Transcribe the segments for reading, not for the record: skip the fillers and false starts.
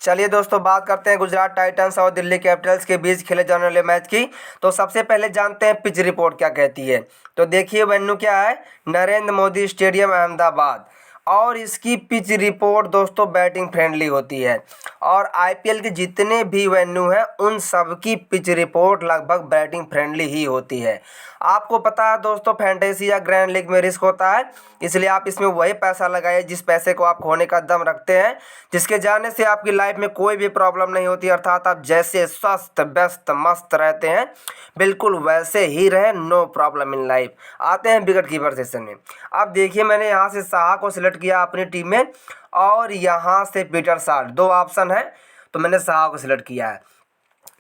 चलिए दोस्तों, बात करते हैं गुजरात टाइटंस और दिल्ली कैपिटल्स के बीच खेले जाने वाले मैच की। तो सबसे पहले जानते हैं पिच रिपोर्ट क्या कहती है। तो देखिए वेन्यू क्या है, नरेंद्र मोदी स्टेडियम अहमदाबाद। और इसकी पिच रिपोर्ट दोस्तों बैटिंग फ्रेंडली होती है। और आईपीएल के जितने भी वेन्यू हैं उन सब की पिच रिपोर्ट लगभग बैटिंग फ्रेंडली ही होती है। आपको पता है दोस्तों, फैंटेसी या ग्रैंड लीग में रिस्क होता है, इसलिए आप इसमें वही पैसा लगाइए जिस पैसे को आप खोने का दम रखते हैं, जिसके जाने से आपकी लाइफ में कोई भी प्रॉब्लम नहीं होती। अर्थात आप जैसे स्वस्थ व्यस्त मस्त रहते हैं बिल्कुल वैसे ही रहें, नो प्रॉब्लम इन लाइफ। आते हैं विकेट कीपर सेशन में। अब देखिए, मैंने यहाँ से साहा को सिलेक्ट किया अपनी टीम में और यहाँ से पीटर साल्ट, दो ऑप्शन है तो मैंने साहा को सिलेक्ट किया है।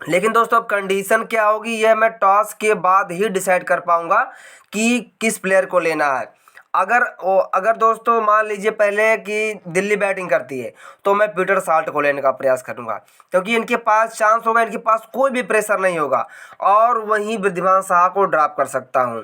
लेकिन दोस्तों अब कंडीशन क्या होगी, यह मैं टॉस के बाद ही डिसाइड कर पाऊंगा कि किस प्लेयर को लेना है। अगर दोस्तों मान लीजिए पहले कि दिल्ली बैटिंग करती है तो मैं पीटर साल्ट को लेने का प्रयास करूंगा, क्योंकि इनके पास चांस होगा, इनके पास कोई भी प्रेशर नहीं होगा और वहीं वृद्धिमान साहा को ड्रॉप कर सकता हूं।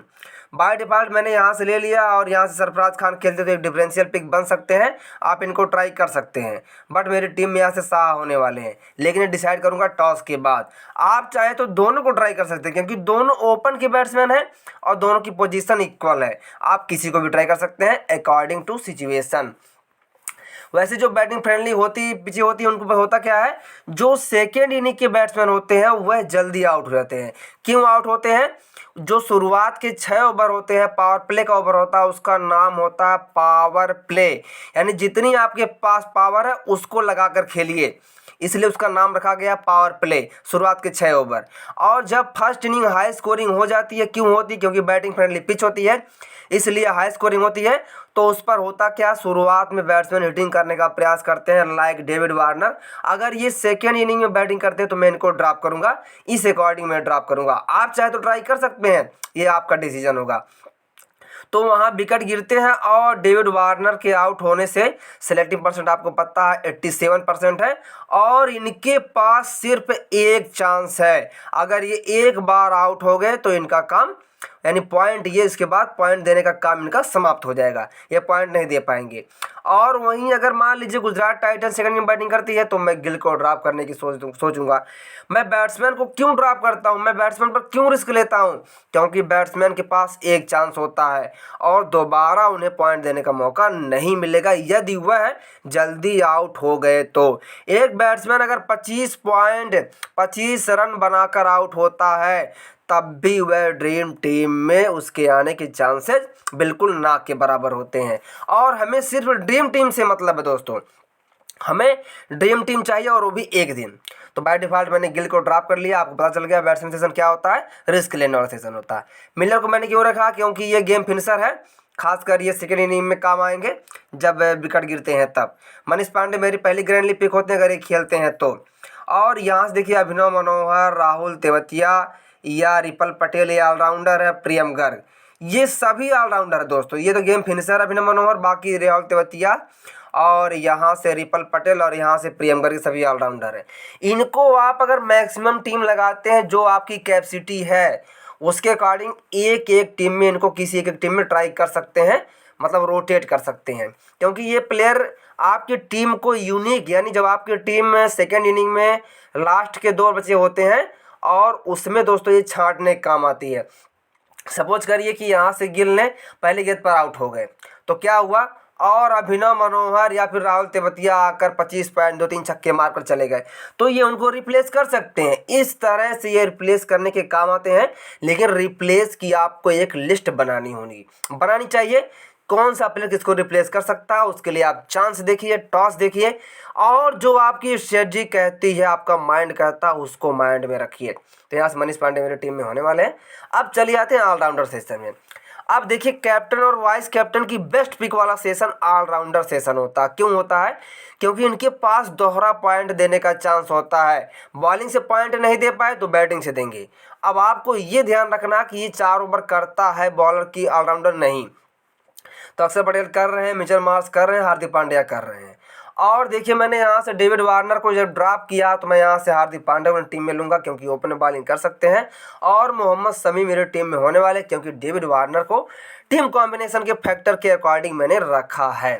बाय डिफ़ॉल्ट मैंने यहाँ से ले लिया और यहाँ से सरफराज खान खेलते तो एक डिफरेंशियल पिक बन सकते हैं, आप इनको ट्राई कर सकते हैं। बट मेरी टीम में यहाँ से साहा होने वाले हैं, लेकिन ये डिसाइड करूँगा टॉस के बाद। आप चाहे तो दोनों को ट्राई कर सकते हैं, क्योंकि दोनों ओपन के बैट्समैन हैं और दोनों की पोजीशन इक्वल है। आप किसी को भी ट्राई कर सकते हैं अकॉर्डिंग टू सिचुएशन। वैसे जो बैटिंग फ्रेंडली होती पिचें होती है उनको होता क्या है, जो सेकेंड इनिंग के बैट्समैन होते हैं वह जल्दी आउट हो जाते हैं। क्यों आउट होते हैं? जो शुरुआत के 6 ओवर होते हैं, पावर प्ले का ओवर होता है, उसका नाम होता है पावर प्ले। यानी जितनी आपके पास पावर है उसको लगाकर खेलिए, इसलिए उसका नाम रखा गया पावर प्ले, शुरुआत के 6 ओवर। और जब फर्स्ट इनिंग हाई स्कोरिंग हो जाती है, क्यों होती है? क्योंकि बैटिंग फ्रेंडली पिच होती है, इसलिए हाई स्कोरिंग होती है। तो उस पर होता क्या, शुरुआत में बैट्समैन हिटिंग करने का प्रयास करते हैं लाइक डेविड वार्नर। अगर ये सेकेंड इनिंग में बैटिंग करते हैं तो मैं इनको ड्रॉप करूंगा, इस अकॉर्डिंग मैं ड्रॉप करूंगा। आप चाहे तो ट्राई कर सकते हैं, ये आपका डिसीजन होगा। तो वहाँ विकेट गिरते हैं और डेविड वार्नर के आउट होने से सेलेक्टिंग परसेंट आपको पता है 87% है और इनके पास सिर्फ एक चांस है। अगर ये एक बार आउट हो गए तो इनका काम, यानी पॉइंट, ये इसके बाद पॉइंट देने का काम इनका समाप्त हो जाएगा, ये पॉइंट नहीं दे पाएंगे। और वहीं अगर मान लीजिए गुजरात टाइटंस सेकंड में बैटिंग करती है तो मैं गिल को ड्रॉप करने की सोचूंगा। मैं बैट्समैन को क्यों ड्रॉप करता हूं, मैं बैट्समैन पर क्यों रिस्क लेता हूं? क्योंकि बैट्समैन के पास एक चांस होता है और दोबारा उन्हें पॉइंट देने का मौका नहीं मिलेगा यदि वह जल्दी आउट हो गए तो। एक बैट्समैन अगर 25 रन बनाकर आउट होता है तब भी वह ड्रीम टीम में उसके आने के चांसेस बिल्कुल ना के बराबर होते हैं। और हमें सिर्फ ड्रीम टीम से मतलब है दोस्तों, हमें ड्रीम टीम चाहिए और वो भी एक दिन। तो बाय डिफ़ॉल्ट मैंने गिल को ड्रॉप कर लिया। आपको पता चल गया बैट्समैन सेशन क्या होता है, रिस्क लेने वाला सेशन होता है। मिलर को मैंने क्यों रखा, क्योंकि ये गेम फिनिशर है, खासकर ये सेकेंड इनिंग में काम आएंगे जब विकेट गिरते हैं तब। मनीष पांडे मेरी पहली ग्रैंड लीग पिक होते हैं अगर ये खेलते हैं तो। और यहाँ से देखिए अभिनव मनोहर, राहुल तेवतिया या रिपल पटेल, ये ऑलराउंडर है, प्रियम गर्ग, ये सभी ऑलराउंडर है दोस्तों। ये तो गेम फिनिशर अभिनव मनोहर, बाकी राहुल तेवतिया और यहाँ से रिपल पटेल और यहाँ से प्रियम गर्ग, सभी ऑलराउंडर है। इनको आप अगर मैक्सिमम टीम लगाते हैं जो आपकी कैपेसिटी है उसके अकॉर्डिंग एक एक टीम में इनको किसी एक टीम में ट्राई कर सकते हैं, मतलब रोटेट कर सकते हैं। क्योंकि ये प्लेयर आपकी टीम को यूनिक, यानी जब आपकी टीम में सेकेंड इनिंग में लास्ट के 2 बचे होते हैं और उसमें दोस्तों ये छांटने काम आती है। सपोज करिए कि यहाँ से गिल ने पहली गेंद पर आउट हो गए तो क्या हुआ, और अभिनव मनोहर या फिर राहुल तेवतिया आकर 25 पॉइंट 2-3 छक्के मारकर चले गए तो ये उनको रिप्लेस कर सकते हैं। इस तरह से ये रिप्लेस करने के काम आते हैं। लेकिन रिप्लेस की आपको एक लिस्ट बनानी चाहिए, कौन सा प्लेयर किसको रिप्लेस कर सकता है, उसके लिए आप चांस देखिए, टॉस देखिए और जो आपकी स्ट्रेटजी कहती है, आपका माइंड कहता है, उसको माइंड में रखिए। तो यहाँ से मनीष पांडे मेरी टीम में होने वाले हैं। अब चलिए आते हैं ऑलराउंडर सेशन में। अब देखिए कैप्टन और वाइस कैप्टन की बेस्ट पिक वाला सेशन ऑलराउंडर सेशन होता है। क्यों होता है? क्योंकि इनके पास दोहरा पॉइंट देने का चांस होता है। बॉलिंग से पॉइंट नहीं दे पाए तो बैटिंग से देंगे। अब आपको ये ध्यान रखना कि ये 4 ओवर करता है बॉलर की, ऑलराउंडर नहीं। तो अक्षर पटेल कर रहे हैं, मिचेल मार्श कर रहे हैं, हार्दिक पांड्या कर रहे हैं। और देखिए मैंने यहाँ से डेविड वार्नर को जब ड्रॉप किया तो मैं यहाँ से हार्दिक पांड्या को टीम में लूँगा क्योंकि ओपन बॉलिंग कर सकते हैं। और मोहम्मद शमी मेरी टीम में होने वाले क्योंकि डेविड वार्नर को टीम कॉम्बिनेशन के फैक्टर के अकॉर्डिंग मैंने रखा है।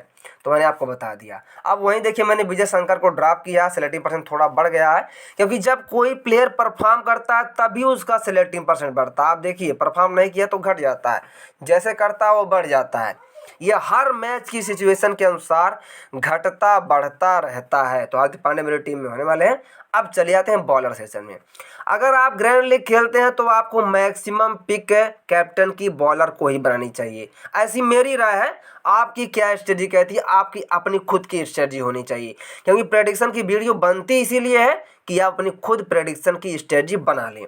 तो मैंने आपको बता दिया। अब वहीं देखिए मैंने विजय शंकर को ड्रॉप किया, सेलेक्टिंग परसेंट थोड़ा बढ़ गया है, क्योंकि जब कोई प्लेयर परफॉर्म करता है तभी उसका सेलेक्टिंग परसेंट बढ़ता है। आप देखिए परफॉर्म नहीं किया तो घट जाता है, जैसे करता है वो बढ़ जाता है। यह हर मैच की सिचुएशन के अनुसार घटता बढ़ता रहता है। तो हार्दिक पांड्या मेरी टीम में होने वाले हैं। अब चले जाते हैं बॉलर सेशन में। अगर आप ग्रैंड लीग खेलते हैं तो आपको मैक्सिमम पिक कैप्टन की बॉलर को ही बनानी चाहिए, ऐसी मेरी राय है। आपकी क्या स्ट्रेटजी कहती है? आपकी अपनी खुद की स्ट्रेटजी होनी चाहिए, क्योंकि प्रेडिक्शन की वीडियो बनती इसीलिए है कि आप अपनी खुद प्रेडिक्शन की स्ट्रेटजी बना लें।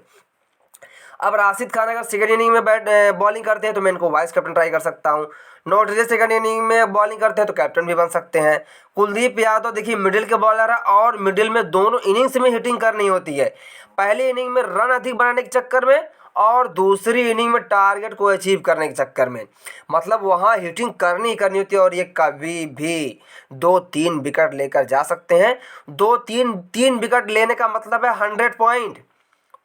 अब राशिद खान अगर सेकंड इनिंग में बॉलिंग करते हैं तो मैं इनको वाइस कैप्टन ट्राई कर सकता हूँ। नोटरे सेकंड इनिंग में बॉलिंग करते हैं तो कैप्टन भी बन सकते हैं। कुलदीप यादव देखिए मिडिल के बॉलर है और मिडिल में दोनों इनिंग्स में हिटिंग करनी होती है। पहली इनिंग में रन अधिक बनाने के चक्कर में और दूसरी इनिंग में टारगेट को अचीव करने के चक्कर में, मतलब वहाँ हिटिंग करनी ही करनी होती है। और ये कभी भी 2-3 विकेट लेकर जा सकते हैं। 2-3 विकेट लेने का मतलब है 100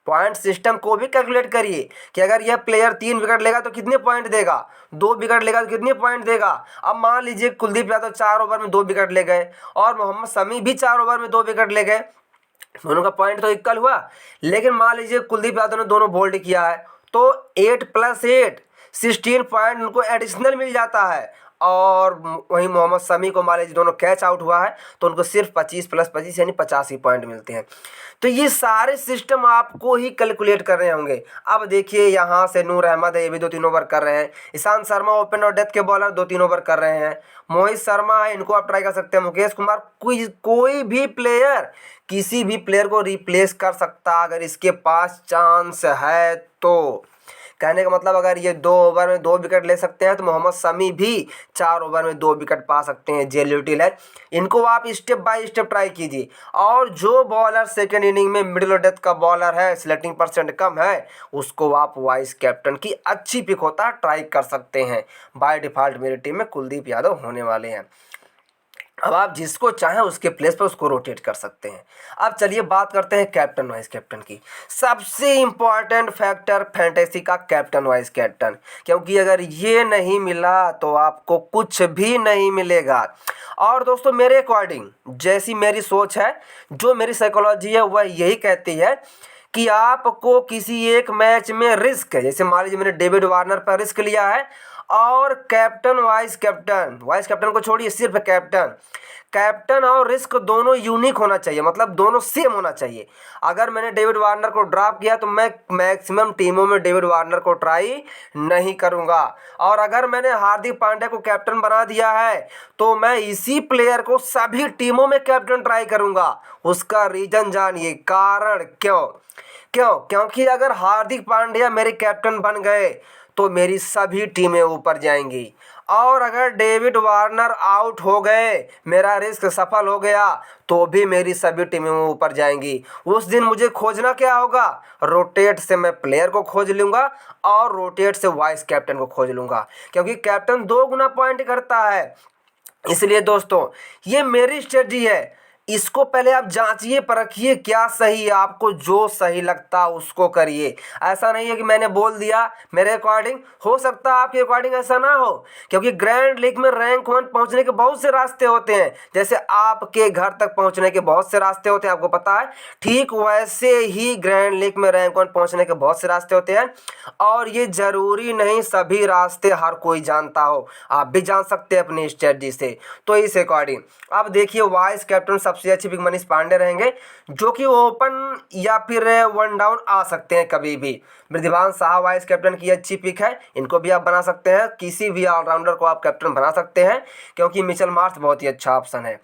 पॉइंट सिस्टम को भी कैलकुलेट करिए कि अगर यह प्लेयर 3 विकेट लेगा तो कितने पॉइंट देगा, 2 विकेट लेगा तो कितने पॉइंट देगा। अब मान लीजिए कुलदीप यादव 4 ओवर में 2 विकेट ले गए और मोहम्मद शमी भी 4 ओवर में 2 विकेट ले गए, दोनों का पॉइंट तो इक्वल हुआ। लेकिन मान लीजिए कुलदीप यादव ने दोनों बोल्ड किया है तो 8 + 8 16 पॉइंट उनको एडिशनल मिल जाता है। और वहीं मोहम्मद शमी को मान लीजिए दोनों कैच आउट हुआ है तो उनको सिर्फ 25 + 25 यानी 85 पॉइंट मिलते हैं। तो ये सारे सिस्टम आपको ही कैलकुलेट करने होंगे। अब देखिए यहाँ से नूर अहमद है, ये भी 2-3 ओवर कर रहे हैं। ईशांत शर्मा ओपन और डेथ के बॉलर 2-3 ओवर कर रहे हैं। मोहित शर्मा है, इनको आप ट्राई कर सकते हैं। मुकेश कुमार, कोई भी प्लेयर किसी भी प्लेयर को रिप्लेस कर सकता अगर इसके पास चांस है तो। कहने का मतलब अगर ये 2 ओवर में 2 विकेट ले सकते हैं तो मोहम्मद शमी भी 4 ओवर में 2 विकेट पा सकते हैं। जे लिटिल है, इनको आप स्टेप बाय स्टेप ट्राई कीजिए। और जो बॉलर सेकेंड इनिंग में मिडिल और डेथ का बॉलर है, सेलेक्टिंग परसेंट कम है, उसको आप वाइस कैप्टन की अच्छी पिक होता है ट्राई कर सकते हैं। बाय डिफ़ॉल्ट मेरी टीम में कुलदीप यादव होने वाले हैं। अब आप जिसको चाहें उसके प्लेस पर उसको रोटेट कर सकते हैं। अब चलिए बात करते हैं कैप्टन वाइस कैप्टन की। सबसे इम्पॉर्टेंट फैक्टर फैंटेसी का कैप्टन वाइस कैप्टन, क्योंकि अगर ये नहीं मिला तो आपको कुछ भी नहीं मिलेगा। और दोस्तों मेरे अकॉर्डिंग, जैसी मेरी सोच है, जो मेरी साइकोलॉजी है, वह यही कहती है कि आपको किसी एक मैच में रिस्क है, जैसे मान लीजिए मैंने डेविड वार्नर पर रिस्क लिया है और कैप्टन वाइस कैप्टन को छोड़िए, सिर्फ कैप्टन और रिस्क दोनों यूनिक होना चाहिए, मतलब दोनों सेम होना चाहिए। अगर मैंने डेविड वार्नर को ड्रॉप किया तो मैं मैक्सिमम टीमों में डेविड वार्नर को ट्राई नहीं करूंगा। और अगर मैंने हार्दिक पांड्या को कैप्टन बना दिया है तो मैं इसी प्लेयर को सभी टीमों में कैप्टन ट्राई करूंगा। उसका रीजन जानिए, कारण क्योंकि अगर हार्दिक पांड्या मेरे कैप्टन बन गए तो मेरी सभी टीमें ऊपर जाएंगी। और अगर डेविड वार्नर आउट हो गए, मेरा रिस्क सफल हो गया, तो भी मेरी सभी टीमें ऊपर जाएंगी। उस दिन मुझे खोजना क्या होगा? रोटेट से मैं प्लेयर को खोज लूँगा और रोटेट से वाइस कैप्टन को खोज लूँगा, क्योंकि कैप्टन 2 गुना पॉइंट करता है। इसलिए दोस्तों ये मेरी स्ट्रेटजी है। इसको पहले आप जांचिए परखिए क्या सही है, आपको जो सही लगता है उसको करिए। ऐसा नहीं है कि मैंने बोल दिया मेरे अकॉर्डिंग, हो सकता है आपके अकॉर्डिंग ऐसा ना हो, क्योंकि ग्रैंड लीग में रैंक 1 पहुंचने के बहुत से रास्ते होते हैं। जैसे आपके घर तक पहुंचने के बहुत से रास्ते होते हैं, आपको पता है, ठीक वैसे ही ग्रैंड लीग में रैंक 1 पहुंचने के बहुत से रास्ते होते हैं। और ये जरूरी नहीं सभी रास्ते हर कोई जानता हो, आप भी जान सकते हैं अपनी स्ट्रेटजी से। तो इस अकॉर्डिंग अब देखिए वाइस कैप्टन सबसे अच्छे पिक मनीष पांडे रहेंगे, जो कि ओपन या फिर 1 डाउन आ सकते हैं कभी भी। वृद्धिमान साहा वाइस कैप्टन की अच्छी पिक है, इनको भी आप बना सकते हैं। किसी भी ऑलराउंडर को आप कैप्टन बना सकते हैं, क्योंकि मिचेल मार्श बहुत ही अच्छा ऑप्शन है।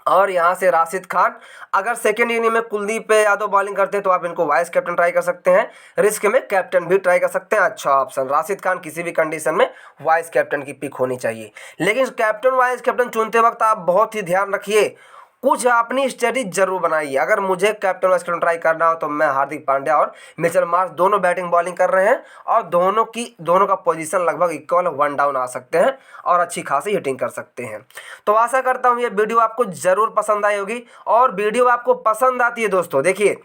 और यहाँ से राशिद खान, अगर सेकेंड इनिंग में कुलदीप यादव बॉलिंग करते हैं तो आप इनको वाइस कैप्टन ट्राई कर सकते हैं। रिस्क में कैप्टन भी ट्राई कर सकते हैं, अच्छा ऑप्शन। राशिद खान किसी भी कंडीशन में वाइस कैप्टन की पिक होनी चाहिए। लेकिन कैप्टन वाइस कैप्टन चुनते वक्त आप बहुत ही ध्यान रखिए, कुछ अपनी स्ट्रेटजी जरूर बनाइए। अगर मुझे कैप्टन वाइस कैप्टन ट्राई करना हो तो मैं हार्दिक पांड्या और मिचेल मार्श दोनों बैटिंग बॉलिंग कर रहे हैं और दोनों का पोजीशन लगभग इक्वल, 1 डाउन आ सकते हैं और अच्छी खासी हिटिंग कर सकते हैं। तो आशा करता हूँ ये वीडियो आपको ज़रूर पसंद आई होगी। और वीडियो आपको पसंद आती है दोस्तों, देखिए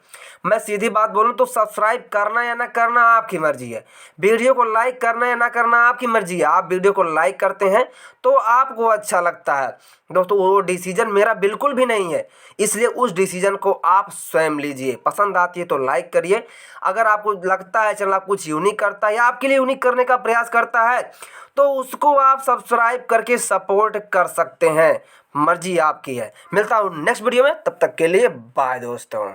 मैं सीधी बात बोलूँ तो सब्सक्राइब करना या ना करना आपकी मर्जी है, वीडियो को लाइक करना या ना करना आपकी मर्जी है। आप वीडियो को लाइक करते हैं तो आपको अच्छा लगता है दोस्तों, वो डिसीजन मेरा बिल्कुल भी नहीं है। इसलिए उस डिसीजन को आप स्वयं लीजिए। पसंद आती है तो लाइक करिए। अगर आपको लगता है चैनल आप कुछ यूनिक करता है या आपके लिए यूनिक करने का प्रयास करता है तो उसको आप सब्सक्राइब करके सपोर्ट कर सकते हैं। मर्जी आपकी है। मिलता हूँ नेक्स्ट वीडियो में, तब तक के लिए बाय दोस्तों।